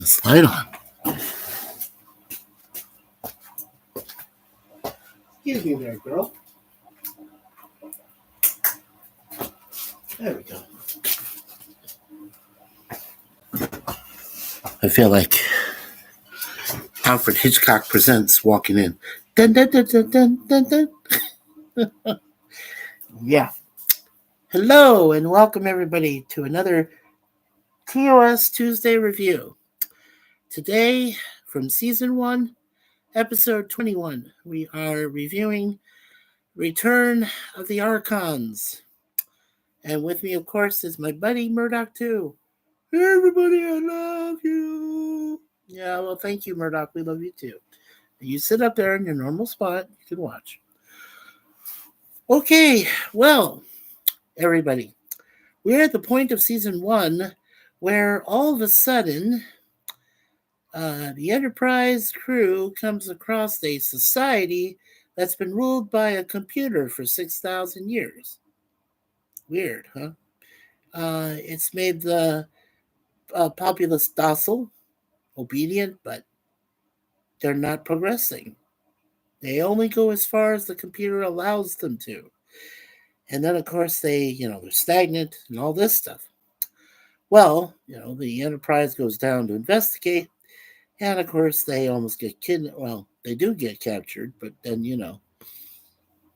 This light on. Excuse me there, girl. There we go. I feel like Alfred Hitchcock Presents walking in. Dun, dun, dun, dun, dun, dun, dun. Yeah. Hello and welcome everybody to another TOS Tuesday review. Today, from Season 1, Episode 21, we are reviewing Return of the Archons. And with me, of course, is my buddy Murdock, too. Hey, everybody, I love you. Yeah, well, thank you, Murdock. We love you, too. You sit up there in your normal spot. You can watch. Okay, well, everybody, we're at the point of Season 1 where all of a sudden the Enterprise crew comes across a society that's been ruled by a computer for 6,000 years. Weird, huh? It's made the populace docile, obedient, but they're not progressing. They only go as far as the computer allows them to. And then, of course, they're stagnant and all this stuff. Well, the Enterprise goes down to investigate, and of course, they almost get kidnapped. Well, they do get captured, but then,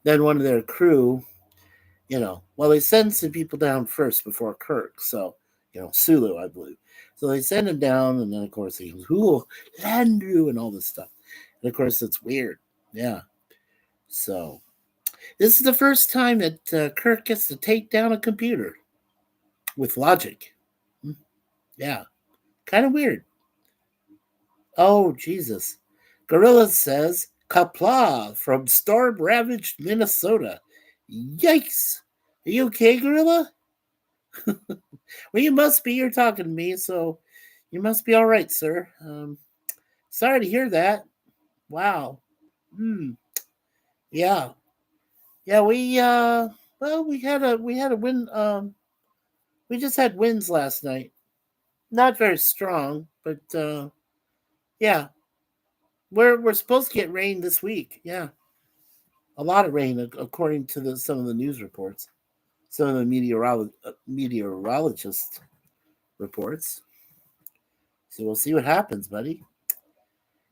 then one of their crew, they send some people down first before Kirk. So, Sulu, I believe. So they send him down, and then, of course, he goes, "Ooh, Landru," and all this stuff. And, of course, it's weird. Yeah. So, this is the first time that Kirk gets to take down a computer with logic. Yeah. Kind of weird. Oh, Jesus. Gorilla says, "Kapla from storm-ravaged Minnesota." Yikes. Are you okay, Gorilla? Well, you must be. You're talking to me, so you must be all right, sir. Sorry to hear that. Wow. Yeah. Yeah, we had a win. We just had winds last night. Not very strong, but yeah. We're supposed to get rain this week. Yeah. A lot of rain according to some of the news reports. Some of the meteorologist reports. So we'll see what happens, buddy.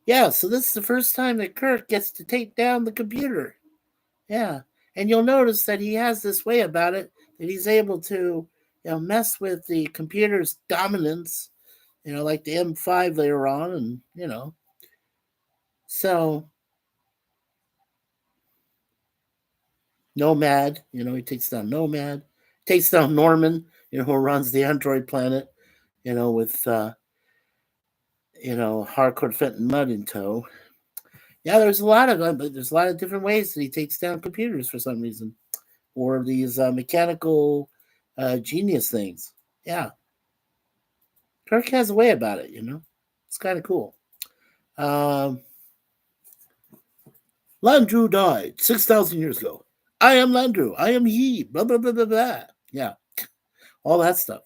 Yeah, so this is the first time that Kirk gets to take down the computer. Yeah. And you'll notice that he has this way about it that he's able to, mess with the computer's dominance, like the M5 later on, and, So, Nomad, he takes down Nomad, takes down Norman, who runs the Android planet, with, Harcourt Fenton Mudd in tow. Yeah, there's a lot of different ways that he takes down computers for some reason, or these mechanical genius things. Yeah, Kirk has a way about it. It's kind of cool. Landru died 6,000 years ago. I am Landru. I am he. Blah blah blah blah blah. Yeah, all that stuff.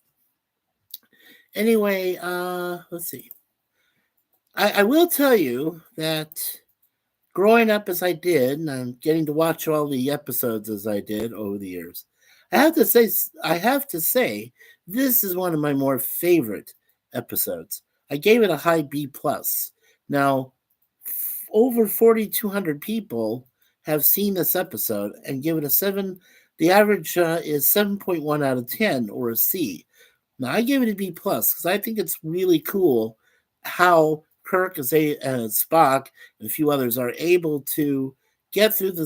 Anyway, let's see. I will tell you that growing up as I did, and I'm getting to watch all the episodes as I did over the years, I have to say, this is one of my more favorite episodes. I gave it a high B plus. Now, over 4,200 people have seen this episode and give it a 7. The average is 7.1 out of 10, or a C. Now, I give it a B plus because I think it's really cool how Kirk and Spock and a few others are able to get through the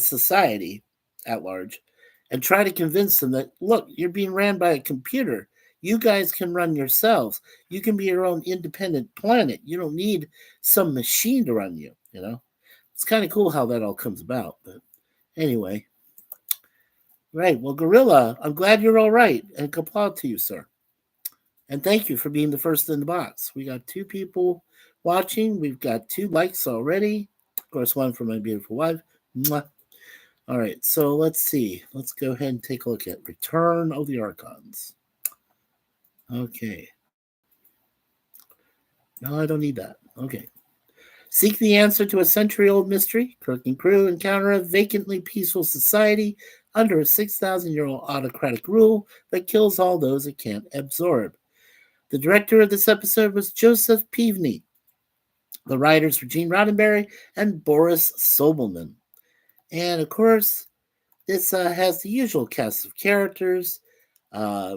society at large and try to convince them that, look, you're being ran by a computer. You guys can run yourselves. You can be your own independent planet. You don't need some machine to run you, It's kind of cool how that all comes about. But anyway. Right. Well, Gorilla, I'm glad you're all right. And kapla to you, sir. And thank you for being the first in the box. We got 2 people watching. We've got 2 likes already. Of course, one for my beautiful wife. Mwah. All right. So let's see. Let's go ahead and take a look at Return of the Archons. Okay. No, I don't need that. Okay. Seek the answer to a century-old mystery. Kirk and crew encounter a vacantly peaceful society under a 6,000-year-old autocratic rule that kills all those it can't absorb. The director of this episode was Joseph Peavney. The writers were Gene Roddenberry and Boris Sobelman. And of course, this has the usual cast of characters. Uh,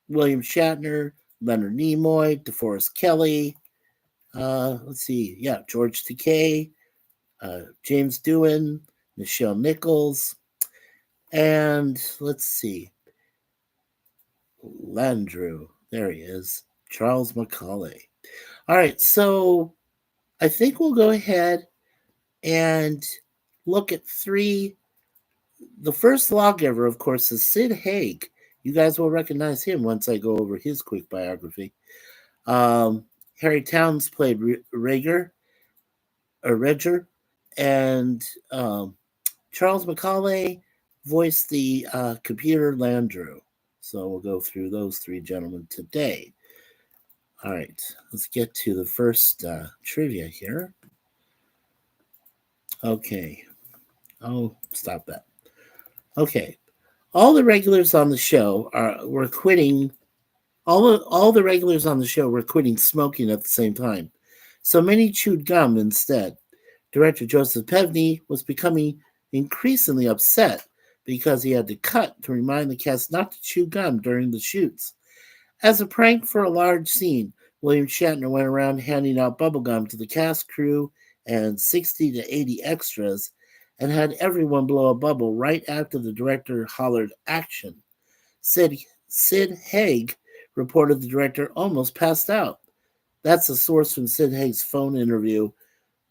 William Shatner, Leonard Nimoy, DeForest Kelley. Let's see. Yeah, George Takei, James Doohan, Nichelle Nichols, and let's see. Landrew. There he is. Charles Macaulay. All right, so I think we'll go ahead and look at three. The first lawgiver, of course, is Sid Haig. You guys will recognize him once I go over his quick biography. Harry Towns played Rager, and Charles Macaulay voiced the computer Landrew. So we'll go through those three gentlemen today. All right, let's get to the first trivia here. Okay. Oh, stop that. Okay. All the regulars on the show were quitting. All the regulars on the show were quitting smoking at the same time. So many chewed gum instead. Director Joseph Peavney was becoming increasingly upset because he had to cut to remind the cast not to chew gum during the shoots. As a prank for a large scene, William Shatner went around handing out bubblegum to the cast, crew, and 60 to 80 extras, and had everyone blow a bubble right after the director hollered action. Sid Haig reported the director almost passed out. That's a source from Sid Haig's phone interview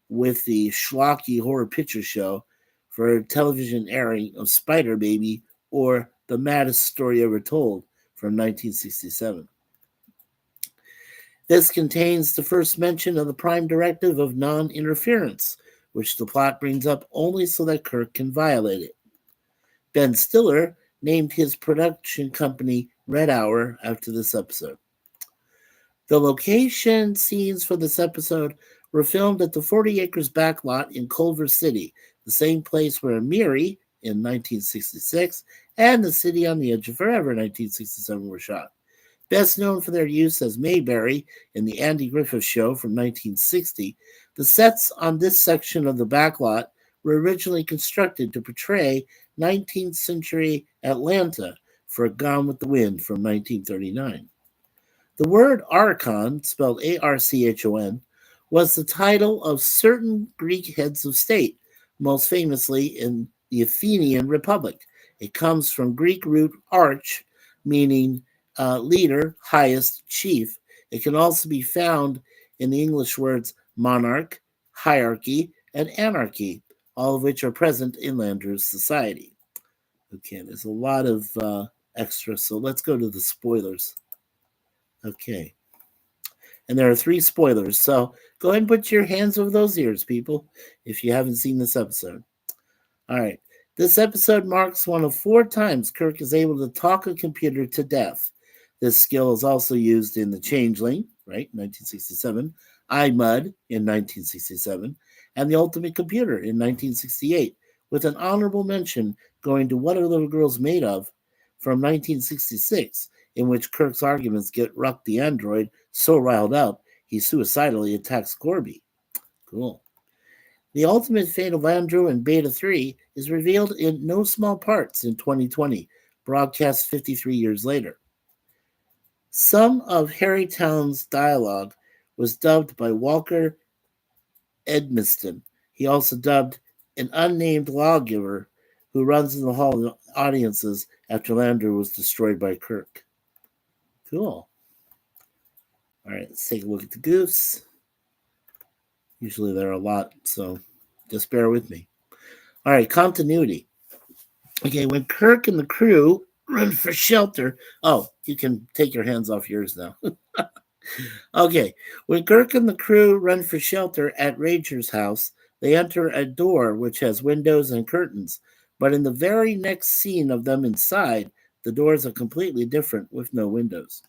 with the schlocky horror picture show for a television airing of Spider Baby or The Maddest Story Ever Told from 1967. This contains the first mention of the Prime Directive of non-interference, which the plot brings up only so that Kirk can violate it. Ben Stiller named his production company Red Hour after this episode. The location scenes for this episode were filmed at the 40 Acres backlot in Culver City, the same place where Miri in 1966 and The City on the Edge of Forever in 1967 were shot. Best known for their use as Mayberry in The Andy Griffith Show from 1960, the sets on this section of the backlot were originally constructed to portray 19th century Atlanta for Gone with the Wind from 1939. The word Archon, spelled Archon, was the title of certain Greek heads of state, most famously in the Athenian Republic. It comes from Greek root arch, meaning leader, highest, chief. It can also be found in the English words monarch, hierarchy, and anarchy, all of which are present in Landrew's society. Okay, there's a lot of extra, so let's go to the spoilers. Okay. And there are 3 spoilers, so go ahead and put your hands over those ears, people, if you haven't seen this episode. All right. This episode marks one of 4 times Kirk is able to talk a computer to death. This skill is also used in The Changeling, right, 1967, iMud in 1967, and The Ultimate Computer in 1968, with an honorable mention going to What Are Little Girls Made Of from 1966, in which Kirk's arguments get Ruck the android so riled up he suicidally attacks Corby. Cool. The ultimate fate of Landrew in Beta 3 is revealed in no small parts in 2020, broadcast 53 years later. Some of Harry Towns' dialogue was dubbed by Walker Edmiston. He also dubbed an unnamed lawgiver who runs in the hall of audiences after Landrew was destroyed by Kirk. Cool. All right, let's take a look at the goofs. Usually there are a lot, so just bear with me. All right, continuity. Okay, when Kirk and the crew run for shelter. Oh, you can take your hands off yours now. Okay, when Kirk and the crew run for shelter at Rager's house, they enter a door which has windows and curtains. But in the very next scene of them inside, the doors are completely different with no windows.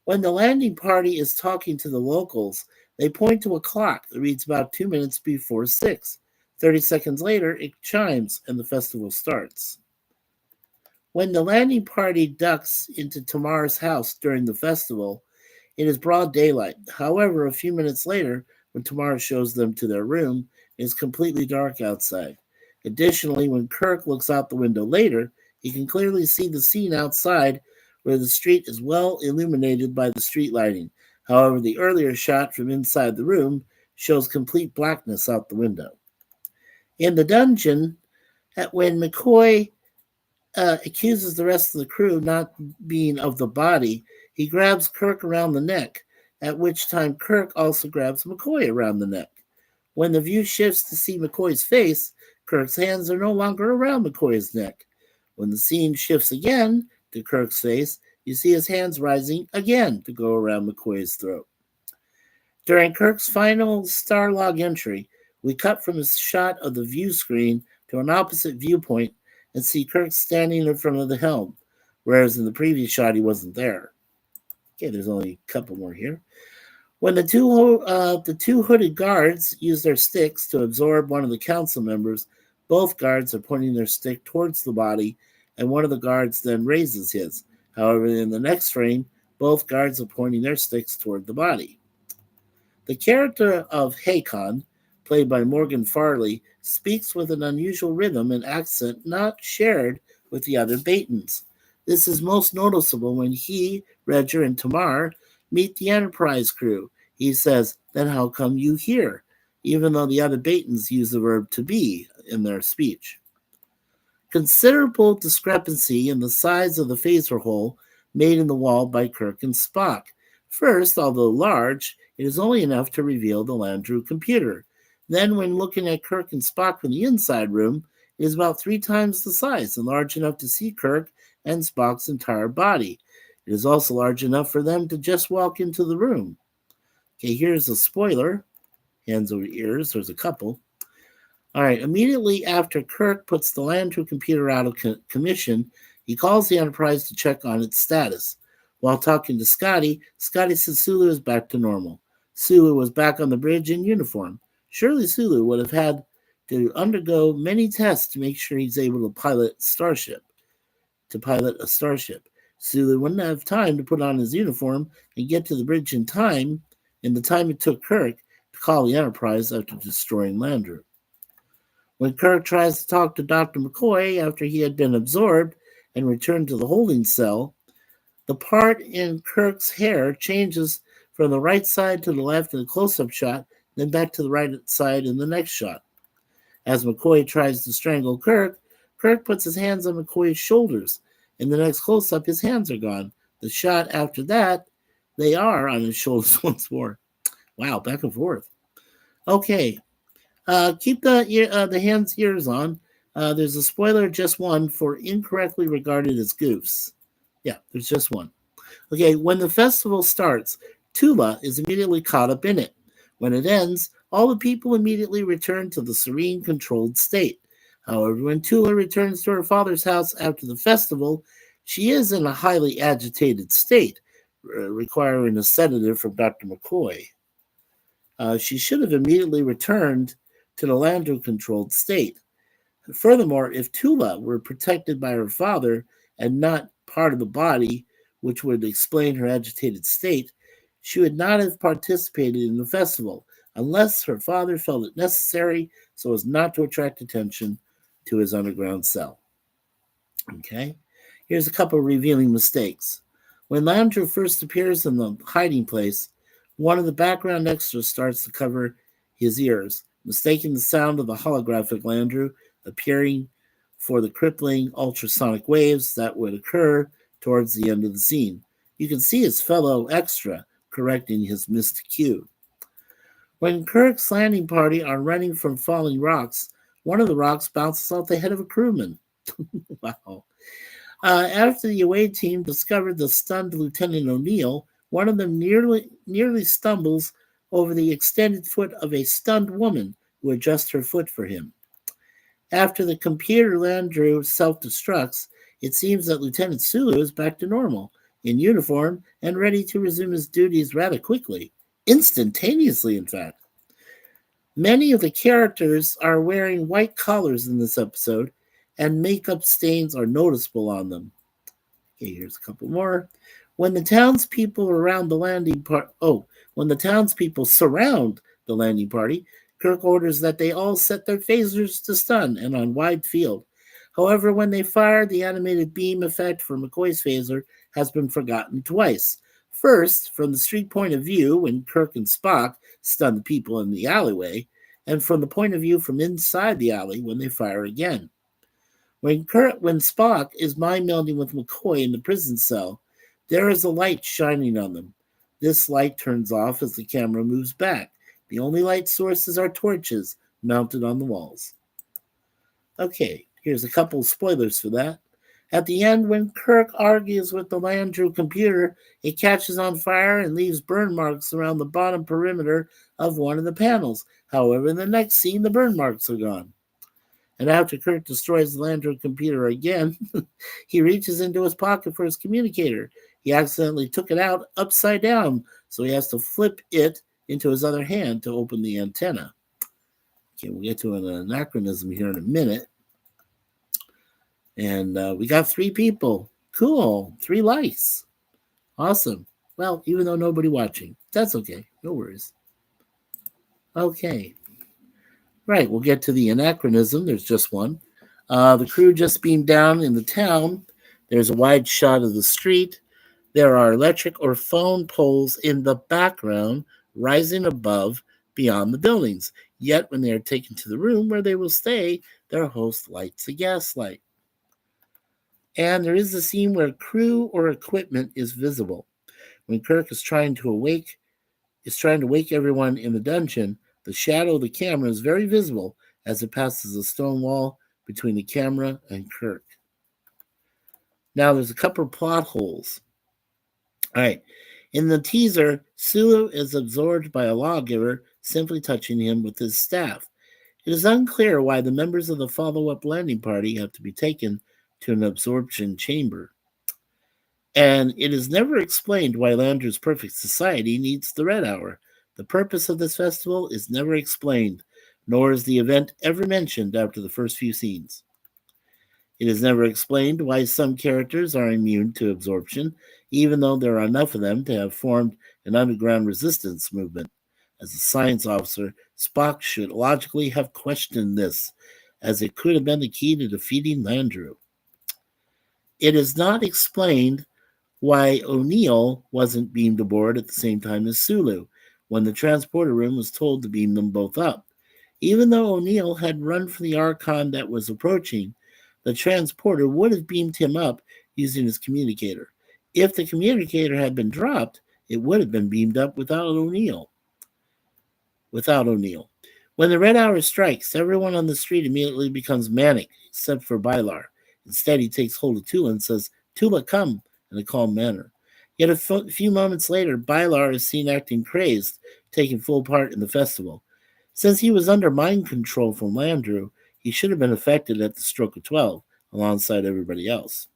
When the landing party is talking to the locals, they point to a clock that reads about 2 minutes before 6. 30 seconds later, it chimes and the festival starts. When the landing party ducks into Tamar's house during the festival, it is broad daylight. However, a few minutes later, when Tamar shows them to their room, it is completely dark outside. Additionally, when Kirk looks out the window later, he can clearly see the scene outside where the street is well illuminated by the street lighting. However, the earlier shot from inside the room shows complete blackness out the window. In the dungeon, when McCoy accuses the rest of the crew not being of the body, he grabs Kirk around the neck, at which time Kirk also grabs McCoy around the neck. When the view shifts to see McCoy's face, Kirk's hands are no longer around McCoy's neck. When the scene shifts again to Kirk's face, you see his hands rising again to go around McCoy's throat. During Kirk's final Starlog entry, we cut from a shot of the view screen to an opposite viewpoint and see Kirk standing in front of the helm, whereas in the previous shot he wasn't there. Okay, there's only a couple more here. When the two hooded guards use their sticks to absorb one of the council members, both guards are pointing their stick towards the body, and one of the guards then raises his. However, in the next frame, both guards are pointing their sticks toward the body. The character of Hakon, played by Morgan Farley, speaks with an unusual rhythm and accent not shared with the other Batons. This is most noticeable when he, Redger, and Tamar meet the Enterprise crew. He says, "Then how come you here?" even though the other Batons use the verb to be in their speech. Considerable discrepancy in the size of the phaser hole made in the wall by Kirk and Spock. First, although large, it is only enough to reveal the Landru computer. Then, when looking at Kirk and Spock from the inside room, it is about 3 times the size and large enough to see Kirk and Spock's entire body. It is also large enough for them to just walk into the room. Okay, here's a spoiler. Hands over ears, there's a couple. All right, immediately after Kirk puts the Landru computer out of commission, he calls the Enterprise to check on its status. While talking to Scotty, Scotty says Sulu is back to normal. Sulu was back on the bridge in uniform. Surely Sulu would have had to undergo many tests to make sure he's able to pilot a starship. Sulu wouldn't have time to put on his uniform and get to the bridge in time, in the time it took Kirk to call the Enterprise after destroying Landru. When Kirk tries to talk to Dr. McCoy after he had been absorbed and returned to the holding cell, the part in Kirk's hair changes from the right side to the left in a close-up shot, then back to the right side in the next shot. As McCoy tries to strangle Kirk, Kirk puts his hands on McCoy's shoulders. In the next close-up, his hands are gone. The shot after that, they are on his shoulders once more. Wow, back and forth. Okay, keep the hands ears on. There's a spoiler, just one, for incorrectly regarded as goofs. Yeah, there's just one. Okay, when the festival starts, Tula is immediately caught up in it. When it ends, all the people immediately return to the serene, controlled state. However, when Tula returns to her father's house after the festival, she is in a highly agitated state, requiring a sedative from Dr. McCoy. She should have immediately returned to the Landru-controlled state. Furthermore, if Tula were protected by her father and not part of the body, which would explain her agitated state, she would not have participated in the festival unless her father felt it necessary so as not to attract attention to his underground cell. Okay, here's a couple of revealing mistakes. When Landru first appears in the hiding place, one of the background extras starts to cover his ears, mistaking the sound of the holographic Landru appearing for the crippling ultrasonic waves that would occur towards the end of the scene. You can see his fellow extra correcting his missed cue. When Kirk's landing party are running from falling rocks, one of the rocks bounces off the head of a crewman. Wow. After the away team discovered the stunned Lieutenant O'Neill, one of them nearly stumbles over the extended foot of a stunned woman who adjusts her foot for him. After the computer Landru self-destructs, it seems that Lieutenant Sulu is back to normal. in uniform and ready to resume his duties rather quickly, instantaneously, in fact. Many of the characters are wearing white collars in this episode, and makeup stains are noticeable on them. Okay, here's a couple more. When the townspeople around the landing when the townspeople surround the landing party, Kirk orders that they all set their phasers to stun and on wide field. However, when they fire, the animated beam effect for McCoy's phaser has been forgotten twice. First, from the street point of view, when Kirk and Spock stun the people in the alleyway, and from the point of view from inside the alley when they fire again. When Spock is mind melding with McCoy in the prison cell, there is a light shining on them. This light turns off as the camera moves back. The only light sources are torches mounted on the walls. Okay, here's a couple of spoilers for that. At the end, when Kirk argues with the Landru computer, it catches on fire and leaves burn marks around the bottom perimeter of one of the panels. However, in the next scene, the burn marks are gone. And after Kirk destroys the Landru computer again, he reaches into his pocket for his communicator. He accidentally took it out upside down, so he has to flip it into his other hand to open the antenna. Okay, we'll get to an anachronism here in a minute. And we got 3 people. Cool. 3 likes. Awesome. Well, even though nobody watching, that's okay. No worries. Okay. Right, we'll get to the anachronism. There's just one. The crew just beamed down in the town. There's a wide shot of the street. There are electric or phone poles in the background rising above beyond the buildings. Yet when they are taken to the room where they will stay, their host lights a gas light. And there is a scene where crew or equipment is visible. When Kirk is trying to wake everyone in the dungeon, the shadow of the camera is very visible as it passes a stone wall between the camera and Kirk. Now there's a couple of plot holes. All right. In the teaser, Sulu is absorbed by a lawgiver simply touching him with his staff. It is unclear why the members of the follow-up landing party have to be taken to an absorption chamber. And it is never explained why Landru's perfect society needs the Red Hour. The purpose of this festival is never explained, nor is the event ever mentioned after the first few scenes. It is never explained why some characters are immune to absorption, even though there are enough of them to have formed an underground resistance movement. As a science officer, Spock should logically have questioned this, as it could have been the key to defeating Landru. It is not explained why O'Neill wasn't beamed aboard at the same time as Sulu, when the transporter room was told to beam them both up. Even though O'Neill had run for the Archon that was approaching, the transporter would have beamed him up using his communicator. If the communicator had been dropped, it would have been beamed up without O'Neill. When the Red Hour strikes, everyone on the street immediately becomes manic, except for Bylar. Instead, he takes hold of Tula and says, "Tula, come," in a calm manner. Yet a few moments later, Bylar is seen acting crazed, taking full part in the festival. Since he was under mind control from Landru, he should have been affected at the stroke of 12, alongside everybody else.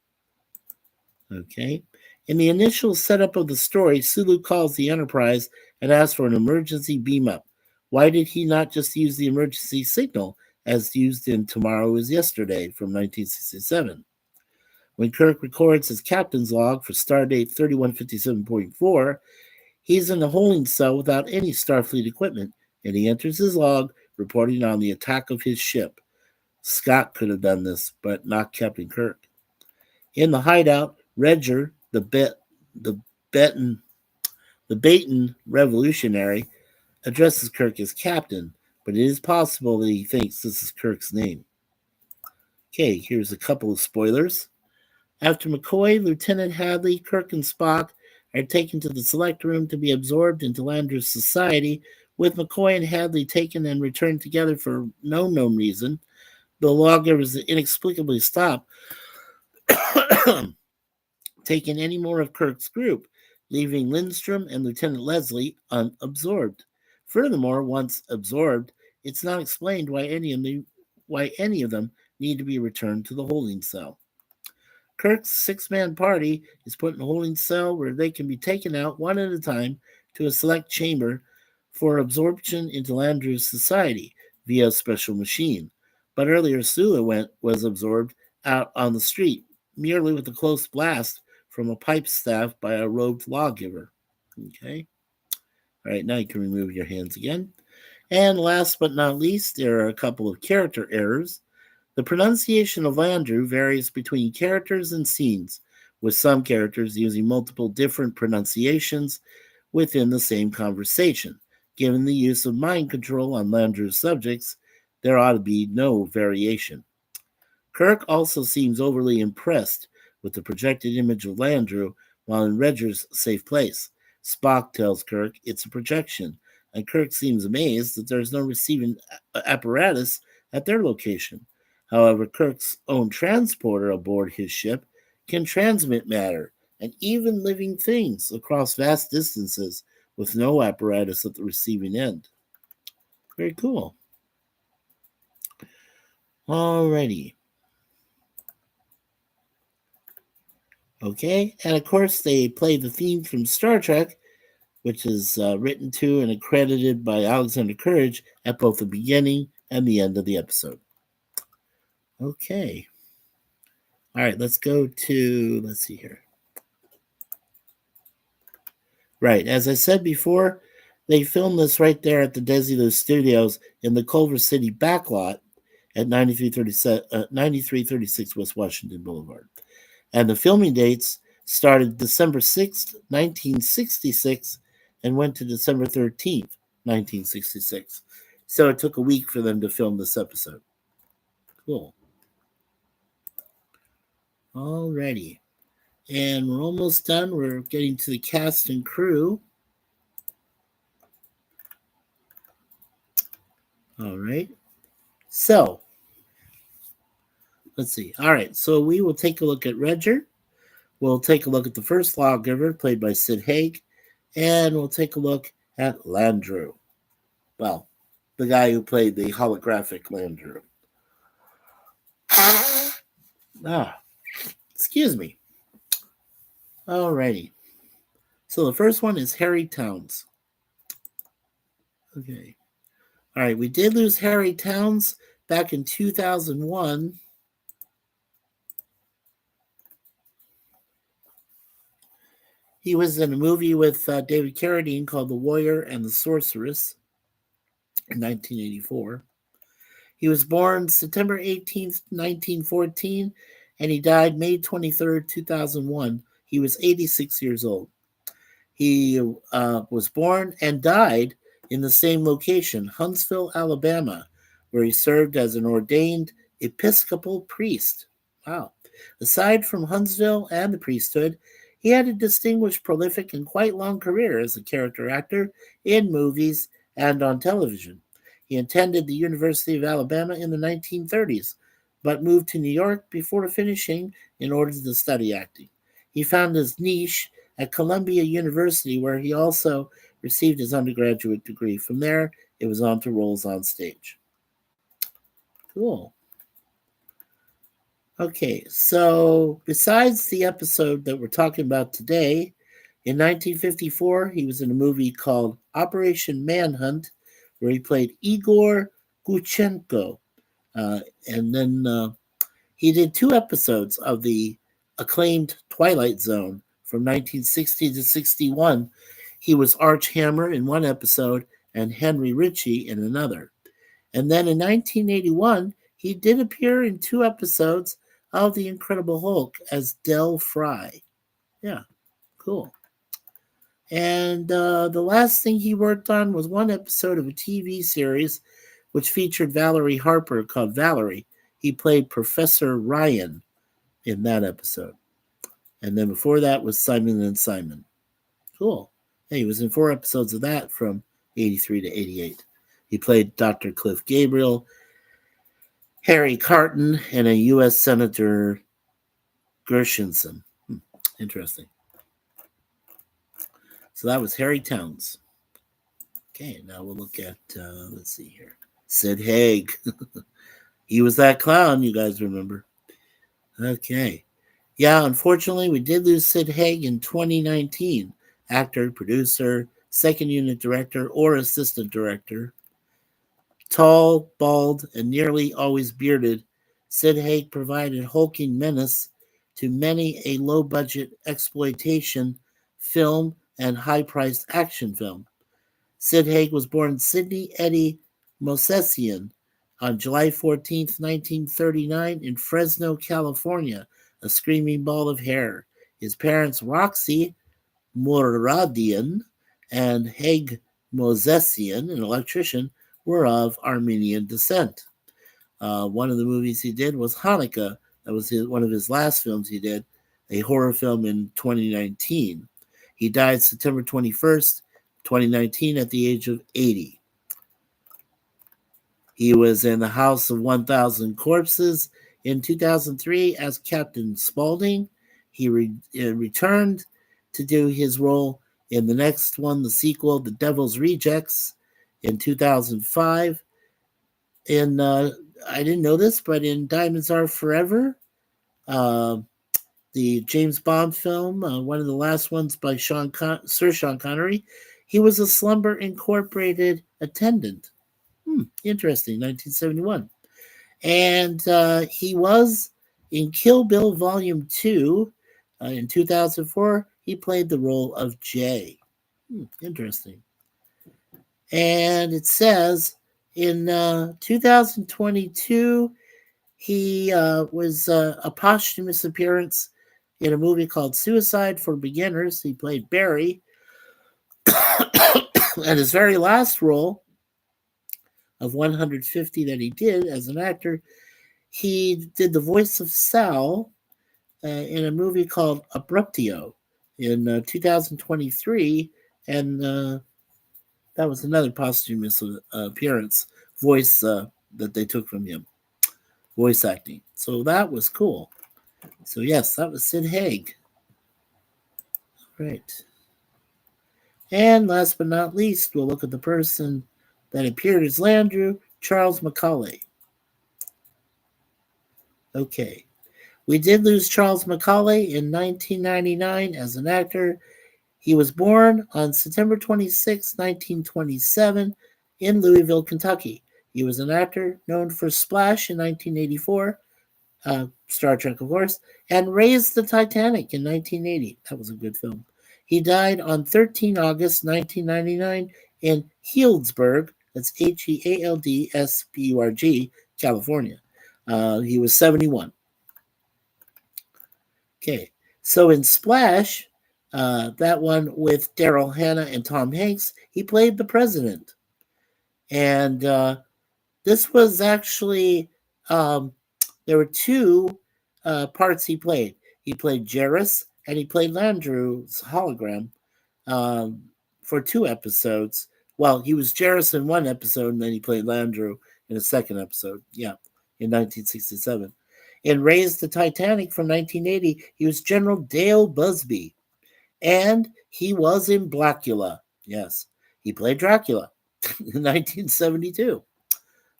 Okay. In the initial setup of the story, Sulu calls the Enterprise and asks for an emergency beam-up. Why did he not just use the emergency signal as used in Tomorrow is Yesterday from 1967? When Kirk records his captain's log for Stardate 3157.4, he's in the holding cell without any Starfleet equipment, and he enters his log reporting on the attack of his ship. Scott could have done this, but not Captain Kirk. In the hideout, Redger, the Baton revolutionary, addresses Kirk as Captain, but it is possible that he thinks this is Kirk's name. Okay, here's a couple of spoilers. After McCoy, Lieutenant Hadley, Kirk, and Spock are taken to the select room to be absorbed into Landru's society, with McCoy and Hadley taken and returned together for no known reason. The lawgivers inexplicably stop taking any more of Kirk's group, leaving Lindstrom and Lieutenant Leslie unabsorbed. Furthermore, once absorbed, it's not explained why any of them need to be returned to the holding cell. Kirk's six-man party is put in a holding cell where they can be taken out one at a time to a select chamber for absorption into Landru's society via a special machine. But earlier, Sula was absorbed out on the street, merely with a close blast from a pipe staff by a robed lawgiver. Okay. All right, now you can remove your hands again. And last but not least, there are a couple of character errors. The pronunciation of Landru varies between characters and scenes, with some characters using multiple different pronunciations within the same conversation. Given the use of mind control on Landru's subjects, there ought to be no variation. Kirk also seems overly impressed with the projected image of Landru while in Redger's safe place. Spock tells Kirk it's a projection, and Kirk seems amazed that there's no receiving apparatus at their location. However, Kirk's own transporter aboard his ship can transmit matter and even living things across vast distances with no apparatus at the receiving end. Very cool. Alrighty. Okay, and of course they play the theme from Star Trek, which is written to and accredited by Alexander Courage at both the beginning and the end of the episode. Okay. All right, let's go to, let's see here. Right, as I said before, they filmed this right there at the Desilu Studios in the Culver City backlot at 9336 West Washington Boulevard. And the filming dates started December 6th, 1966, and went to December 13th, 1966. So it took a week for them to film this episode. Cool. Alrighty. And we're almost done. We're getting to the cast and crew. All right. So, let's see. All right. So we will take a look at Redger. We'll take a look at the first lawgiver, played by Sid Haig. And we'll take a look at Landru. Well, the guy who played the holographic Landru. Excuse me. Alrighty. So the first one is Harry Towns. Okay. All right, we did lose Harry Towns back in 2001. He was in a movie with David Carradine called The Warrior and the Sorceress in 1984. He was born September 18th, 1914, and he died May 23rd, 2001. He was 86 years old. He was born and died in the same location, Huntsville, Alabama, where he served as an ordained Episcopal priest. Wow. Aside from Huntsville and the priesthood, he had a distinguished, prolific, and quite long career as a character actor in movies and on television. He attended the University of Alabama in the 1930s, but moved to New York before finishing in order to study acting. He found his niche at Columbia University, where he also received his undergraduate degree. From there, it was on to roles on stage. Cool. Okay, so besides the episode that we're talking about today, in 1954, he was in a movie called Operation Manhunt, where he played Igor Guchenko. And then he did 2 episodes of the acclaimed Twilight Zone from 1960 to 61. He was Arch Hammer in one episode and Henry Ritchie in another. And then in 1981, he did appear in 2 episodes of The Incredible Hulk as Del Fry. Yeah, cool. And the last thing he worked on was one episode of a TV series which featured Valerie Harper called Valerie. He played Professor Ryan in that episode. And then before that was Simon and Simon. Cool. Hey, he was in 4 episodes of that from 83 to 88. He played Dr. Cliff Gabriel, Harry Carton, and a U.S. Senator Gershenson. Interesting. So that was Harry Towns. Okay, now we'll look at, let's see here. Sid Haig. He was that clown, you guys remember. Okay. Yeah, unfortunately, we did lose Sid Haig in 2019. Actor, producer, second unit director, or assistant director. Tall, bald, and nearly always bearded, Sid Haig provided hulking menace to many a low budget exploitation film and high priced action film. Sid Haig was born Sidney Eddie Mosesian on July 14th, 1939, in Fresno, California, a screaming ball of hair. His parents, Roxy Moradian and Haig Mosesian, an electrician, were of Armenian descent. One of the movies he did was Hanukkah. That was one of his last films he did, a horror film in 2019. He died September 21st, 2019, at the age of 80. He was in The House of 1,000 Corpses in 2003 as Captain Spaulding. He returned to do his role in the next one, the sequel, The Devil's Rejects, in 2005. I didn't know this, but in Diamonds Are Forever, uh, the James Bond film, one of the last ones by Sir Sean Connery, he was a Slumber Incorporated attendant. Interesting, 1971. And he was in Kill Bill Volume 2 in 2004. He played the role of Jay. Interesting. And it says in 2022, he was a posthumous appearance in a movie called Suicide for Beginners. He played Barry. And his very last role of 150 that he did as an actor, he did the voice of Sal in a movie called Abruptio in 2023. And that was another posthumous appearance, voice that they took from him, voice acting. So that was cool. So yes, that was Sid Haig. Right. And last but not least, we'll look at the person that appeared as Landru, Charles Macaulay. Okay. We did lose Charles Macaulay in 1999 as an actor. He was born on September 26, 1927, in Louisville, Kentucky. He was an actor known for Splash in 1984, Star Trek, of course, and Raised the Titanic in 1980. That was a good film. He died on 13 August 1999 in Healdsburg, that's Healdsburg, California. He was 71. Okay, so in Splash, that one with Daryl Hannah and Tom Hanks, he played the president. And this was actually, there were two parts he played. He played Jarrus and he played Landru's hologram for 2 episodes. Well, he was Jarrus in one episode, and then he played Landru in a second episode. Yeah, in 1967. In Raised the Titanic from 1980, he was General Dale Busby. And he was in Blackula. Yes, he played Dracula in 1972,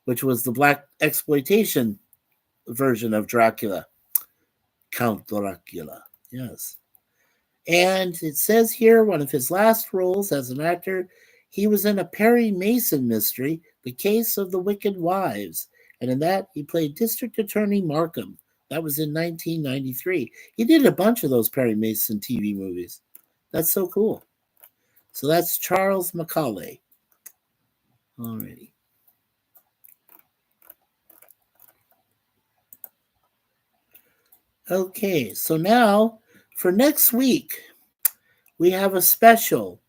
which was the black exploitation version of Dracula. Count Dracula. Yes. And it says here, one of his last roles as an actor, he was in a Perry Mason mystery, The Case of the Wicked Wives. And in that, he played District Attorney Markham. That was in 1993. He did a bunch of those Perry Mason TV movies. That's so cool. So that's Charles Macaulay. Alrighty. Okay, so now for next week, we have a special.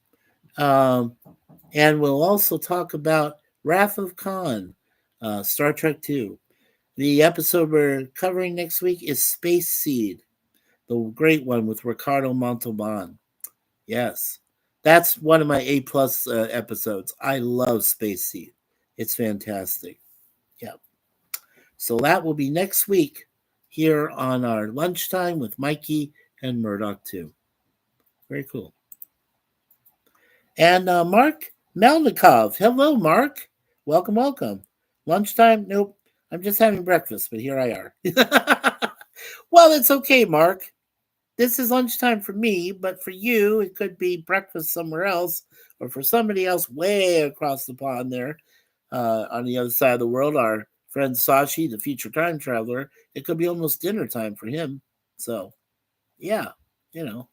And we'll also talk about Wrath of Khan, Star Trek II. The episode we're covering next week is Space Seed, the great one with Ricardo Montalban. Yes, that's one of my A+ episodes. I love Space Seed. It's fantastic. Yeah. So that will be next week here on our Lunchtime with Mikey and Murdock too. Very cool. And Mark Melnikov. Hello, Mark. Welcome, welcome. Lunchtime? Nope. I'm just having breakfast, but here I are. Well, it's okay, Mark. this is lunchtime for me, but for you, it could be breakfast somewhere else, or for somebody else way across the pond there on the other side of the world, our friend Sashi, the future time traveler, it could be almost dinner time for him. So, yeah, you know,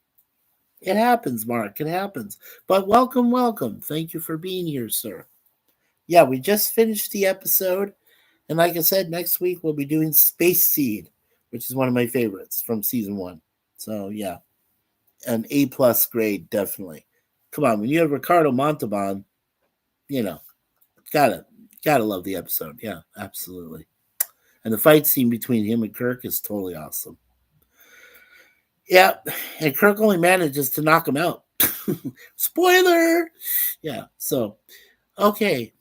it happens, Mark. It happens. But welcome, welcome. Thank you for being here, sir. Yeah, we just finished the episode. And like I said, next week we'll be doing Space Seed, which is one of my favorites from season one. So, yeah, an A plus grade, definitely. Come on, when you have Ricardo Montalban, you know, gotta gotta love the episode. Yeah, absolutely. And the fight scene between him and Kirk is totally awesome. Yeah, and Kirk only manages to knock him out. Spoiler. Yeah. So okay,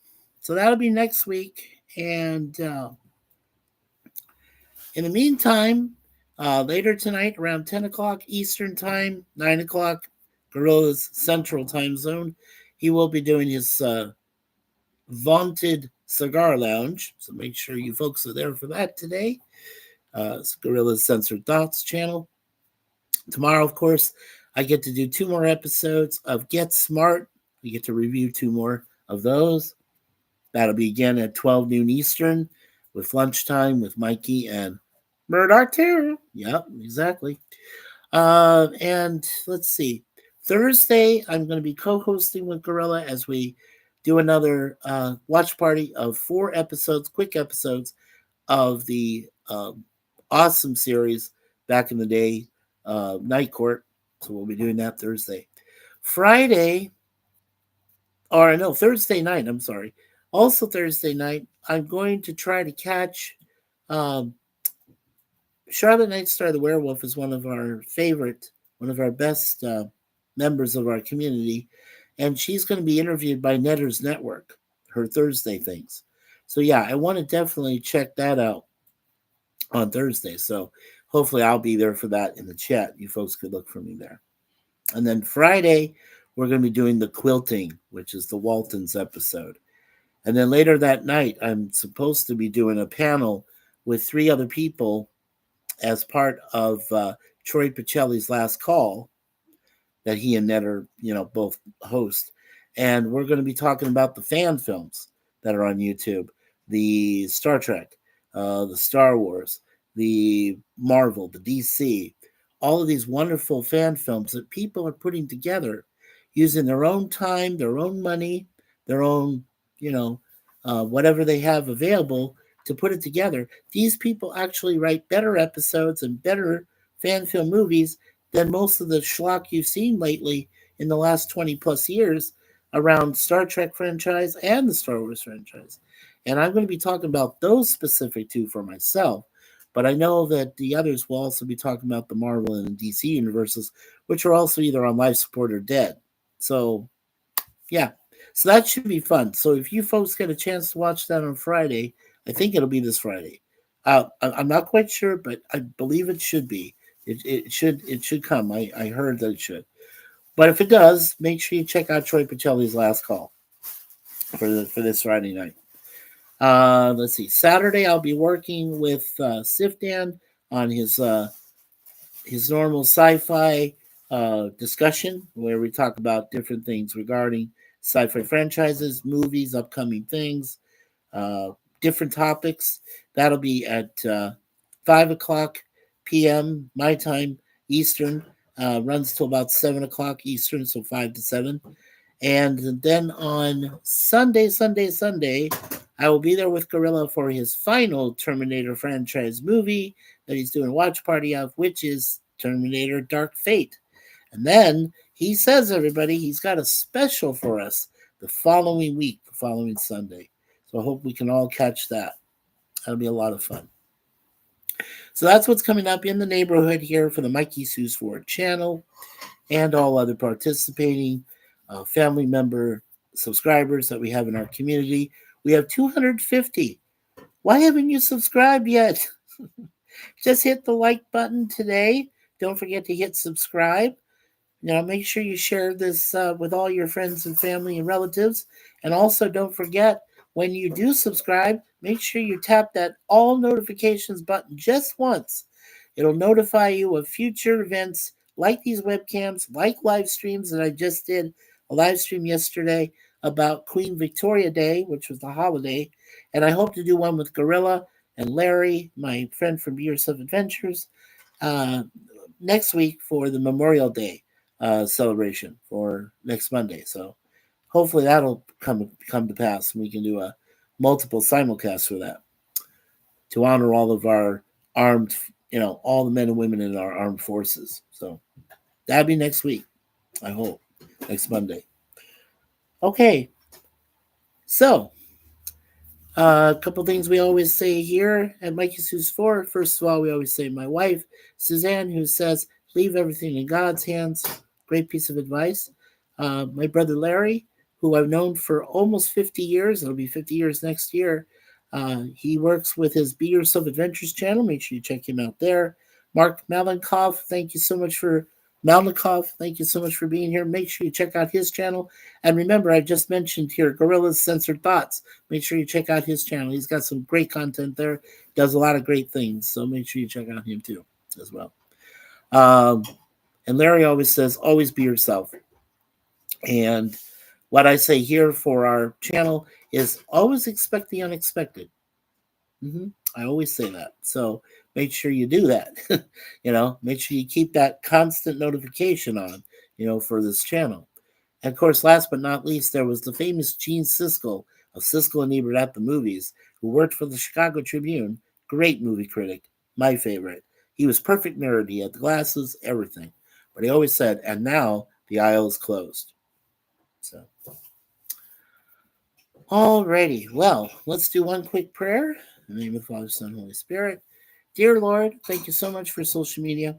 so that'll be next week, and in the meantime, later tonight around 10 o'clock Eastern time, 9 o'clock Gorilla's Central Time Zone, he will be doing his vaunted cigar lounge. So make sure you folks are there for that today. It's Gorilla's Censored Thoughts channel. Tomorrow, of course, I get to do 2 more episodes of Get Smart. We get to review 2 more of those. That'll be again at 12 noon Eastern with Lunchtime with Mikey and Murdock too. Yep, exactly. And let's see. Thursday, I'm going to be co-hosting with Gorilla as we do another watch party of 4 episodes, quick episodes of the awesome series back in the day, Night Court. So we'll be doing that Thursday. Friday, or no, Thursday night, I'm sorry. Also Thursday night, I'm going to try to catch Charlotte Nightstar the Werewolf is one of our favorite, one of our best members of our community, and she's going to be interviewed by Netter's Network, her Thursday things. So yeah, I want to definitely check that out on Thursday. So hopefully I'll be there for that in the chat. You folks could look for me there. And then Friday, we're going to be doing the quilting, which is the Waltons episode. And then later that night, I'm supposed to be doing a panel with 3 other people as part of Troy Pacelli's Last Call that he and Ned are, both host. And we're going to be talking about the fan films that are on YouTube, the Star Trek, the Star Wars, the Marvel, the DC, all of these wonderful fan films that people are putting together using their own time, their own money, their own, whatever they have available to put it together. These people actually write better episodes and better fan film movies than most of the schlock you've seen lately in the last 20 plus years around Star Trek franchise and the Star Wars franchise. And I'm going to be talking about those specific 2 for myself. But I know that the others will also be talking about the Marvel and the DC universes, which are also either on life support or dead. So, yeah. So that should be fun. So if you folks get a chance to watch that on Friday, I think it'll be this Friday. I'm not quite sure, but I believe it should be. It should come. I heard that it should. But if it does, make sure you check out Troy Pacelli's Last Call for this Friday night. Let's see. Saturday, I'll be working with Sifdan on his normal sci-fi discussion where we talk about different things regarding sci-fi franchises, movies, upcoming things, different topics. That'll be at 5 o'clock p.m. my time Eastern. Runs till about 7 o'clock Eastern, so 5 to 7. And then on Sunday, I will be there with Gorilla for his final Terminator franchise movie that he's doing a watch party of, which is Terminator Dark Fate. And then he says, everybody, he's got a special for us the following week, the following Sunday. So I hope we can all catch that. That'll be a lot of fun. So that's what's coming up in the neighborhood here for the MikeySuzeFour channel and all other participating family member subscribers that we have in our community. We have 250. Why haven't you subscribed yet? Just hit the like button today. Don't forget to hit subscribe. Make sure you share this with all your friends and family and relatives. And also don't forget, when you do subscribe, make sure you tap that all notifications button just once. It'll notify you of future events like these webcams, like live streams that I just did a live stream yesterday about Queen Victoria Day, which was the holiday, and I hope to do one with Gorilla and Larry, my friend from Years of Adventures, uh, next week for the Memorial Day celebration for next Monday. So hopefully that'll come to pass, and we can do a multiple simulcast for that to honor all of our armed, all the men and women in our armed forces. So that'll be next week, I hope, next Monday. Okay, so a couple things we always say here at MikeySuzeFour. First of all, we always say my wife, Suzanne, who says, leave everything in God's hands. Great piece of advice. My brother Larry, who I've known for almost 50 years. It'll be 50 years next year. He works with his Be Yourself Adventures channel. Make sure you check him out there. Mark Malenkov, thank you so much for being here. Make sure you check out his channel. And remember, I just mentioned here, Gorilla's Censored Thoughts. Make sure you check out his channel. He's got some great content there. Does a lot of great things. So make sure you check out him too, as well. And Larry always says, always be yourself. And what I say here for our channel is always expect the unexpected. I always say that. So make sure you do that. Make sure you keep that constant notification on, for this channel. And of course, last but not least, there was the famous Gene Siskel of Siskel and Ebert at the Movies, who worked for the Chicago Tribune. Great movie critic, my favorite. He was perfect nerd. He had the glasses, everything. But he always said, and now the aisle is closed. So, alrighty. Well, let's do one quick prayer. In the name of the Father, Son, and Holy Spirit. Dear Lord, thank you so much for social media.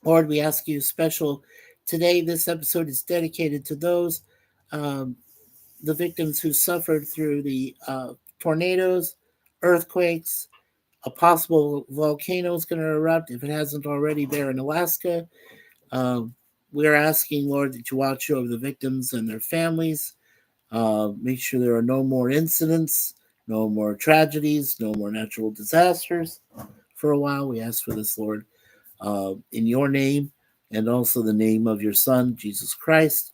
Lord, we ask you special today. This episode is dedicated to those, the victims who suffered through the tornadoes, earthquakes, a possible volcano is going to erupt if it hasn't already there in Alaska. We're asking, Lord, that you watch over the victims and their families. Make sure there are no more incidents, no more tragedies, no more natural disasters for a while. We ask for this, Lord, in your name and also the name of your Son, Jesus Christ,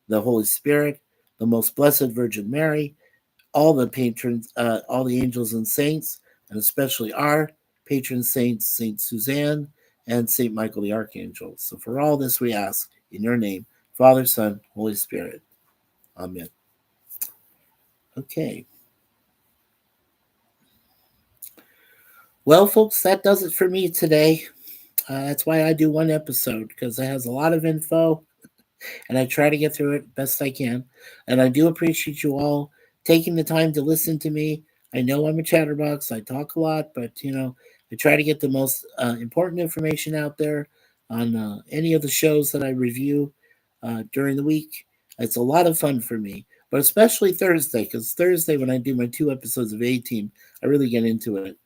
the Holy Spirit, the most blessed Virgin Mary, all the patrons, all the angels and saints, and especially our patron saints, Saint Suzanne and Saint Michael the Archangel. So for all this we ask in your name, Father, Son, Holy Spirit. Amen. Okay. Well, folks, that does it for me today. That's why I do one episode, because it has a lot of info, and I try to get through it best I can. And I do appreciate you all taking the time to listen to me. I know I'm a chatterbox. I talk a lot, but, I try to get the most important information out there on any of the shows that I review during the week. It's a lot of fun for me, but especially Thursday, because Thursday when I do my 2 episodes of A-Team, I really get into it.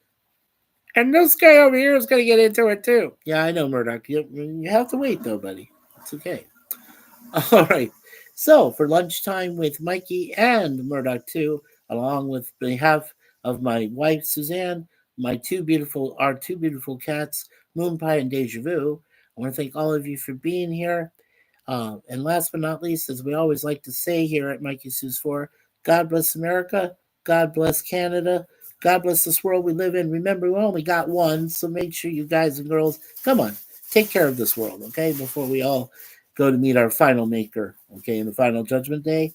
And this guy over here is going to get into it too. Yeah, I know, Murdock. You have to wait, though, buddy. It's okay. All right. So, for Lunchtime with Mikey and Murdock, too, along with behalf of my wife, Suzanne, our two beautiful cats, Moonpie and Deja Vu, I want to thank all of you for being here. And last but not least, as we always like to say here at MikeySuzeFour, God bless America, God bless Canada, God bless this world we live in. Remember, we only got one, so make sure you guys and girls, come on, take care of this world, okay, before we all go to meet our final maker, okay, in the final judgment day.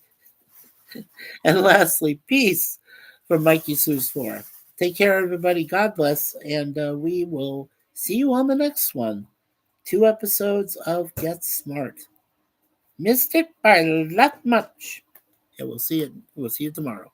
And lastly, peace from MikeySuzeFour. Take care, everybody. God bless, and we will see you on the next one. 2 episodes of Get Smart. Missed it by that much. Yeah, we'll see you tomorrow.